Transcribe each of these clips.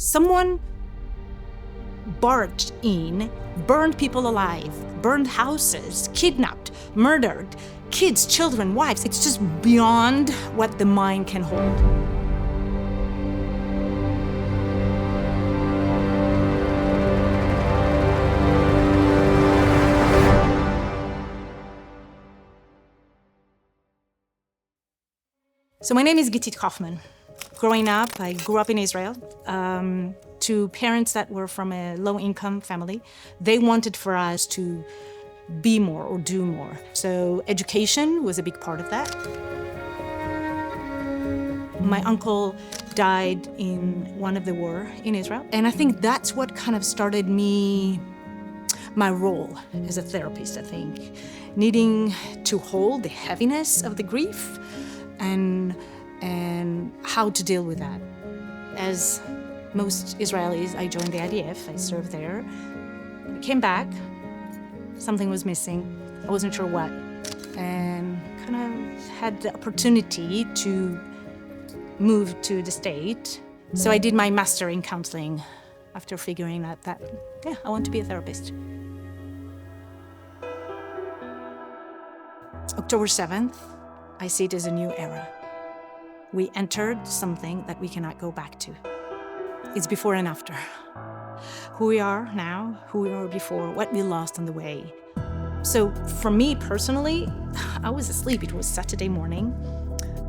Someone barged in, burned people alive, burned houses, kidnapped, murdered, kids, children, wives. It's just beyond what the mind can hold. So my name is Gitit Kaufman. Growing up, I grew up in Israel to parents that were from a low-income family. They wanted for us to be more or do more. So education was a big part of that. My uncle died in one of the war in Israel. And I think that's what kind of started my role as a therapist, I think. Needing to hold the heaviness of the grief and how to deal with that. As most Israelis, I joined the IDF, I served there. I came back, something was missing, I wasn't sure what, and kind of had the opportunity to move to the state. So I did my master in counseling after figuring out that, I want to be a therapist. October 7th, I see it as a new era. We entered something that we cannot go back to. It's before and after. Who we are now, who we were before, what we lost on the way. So for me personally, I was asleep. It was Saturday morning.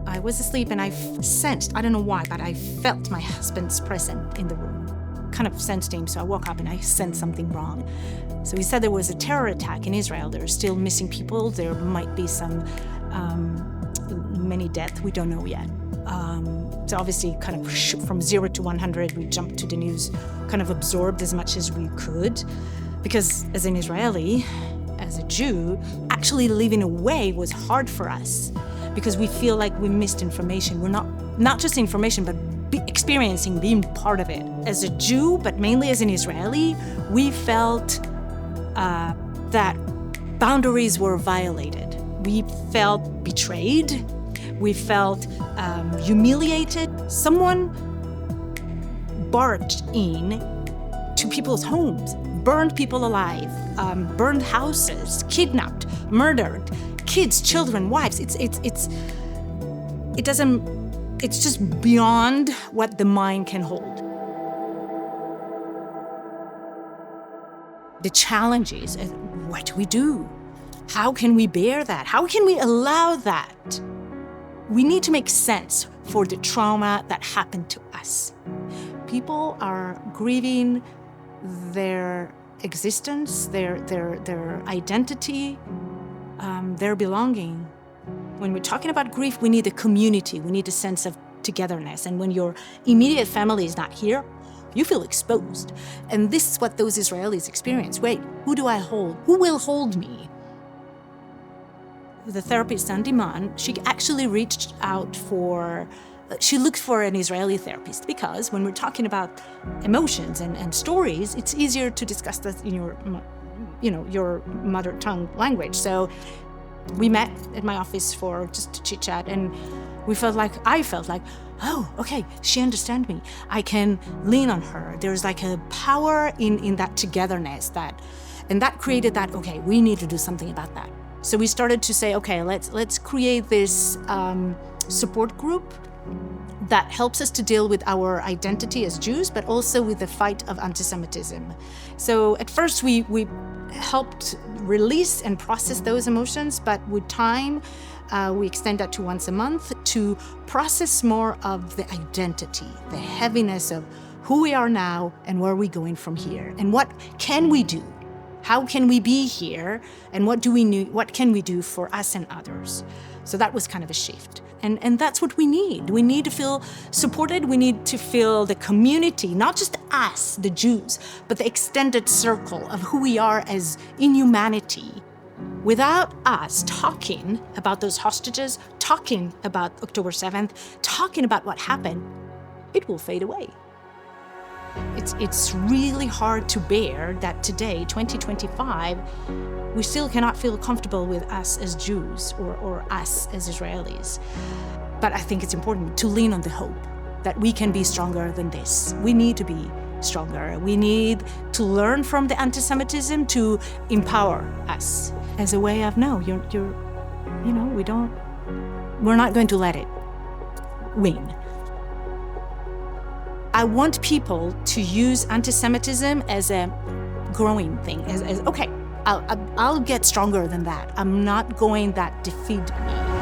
I was asleep and I sensed, I don't know why, but I felt my husband's presence in the room. Kind of sensed him, so I woke up and I sensed something wrong. So he said there was a terror attack in Israel. There are still missing people. There might be some many deaths. We don't know yet. So obviously kind of from 0 to 100, we jumped to the news, kind of absorbed as much as we could. Because as an Israeli, as a Jew, actually living away was hard for us because we feel like we missed information. We're not just information, but experiencing, being part of it. As a Jew, but mainly as an Israeli, we felt that boundaries were violated. We felt betrayed. We felt humiliated. Someone barged in to people's homes, burned people alive, burned houses, kidnapped, murdered, kids, children, wives. It's just beyond what the mind can hold. The challenge is, what do we do? How can we bear that? How can we allow that? We need to make sense for the trauma that happened to us. People are grieving their existence, their identity, their belonging. When we're talking about grief, we need a community. We need a sense of togetherness. And when your immediate family is not here, you feel exposed. And this is what those Israelis experience. Wait, who do I hold? Who will hold me? The therapist on demand, she actually reached out she looked for an Israeli therapist because when we're talking about emotions and stories, it's easier to discuss that in your mother tongue language. So we met at my office for just to chit chat, and I felt like, oh, okay, she understands me. I can lean on her. There's like a power in that togetherness and that created that, okay, we need to do something about that. So we started to say, okay, let's create this support group that helps us to deal with our identity as Jews, but also with the fight of anti-Semitism. So at first we helped release and process those emotions, but with time, we extend that to once a month to process more of the identity, the heaviness of who we are now and where we're going from here, and what can we do? How can we be here, and what can we do for us and others? So that was kind of a shift. And that's what we need. We need to feel supported. We need to feel the community, not just us, the Jews, but the extended circle of who we are as in humanity. Without us talking about those hostages, talking about October 7th, talking about what happened, it will fade away. It's really hard to bear that today, 2025, we still cannot feel comfortable with us as Jews or us as Israelis. But I think it's important to lean on the hope. that we can be stronger than this. We need to be stronger. We need to learn from the anti-Semitism to empower us as a way of, no, we're not going to let it win. I want people to use anti-Semitism as a growing thing, as okay, I'll get stronger than that. I'm not going that defeat me.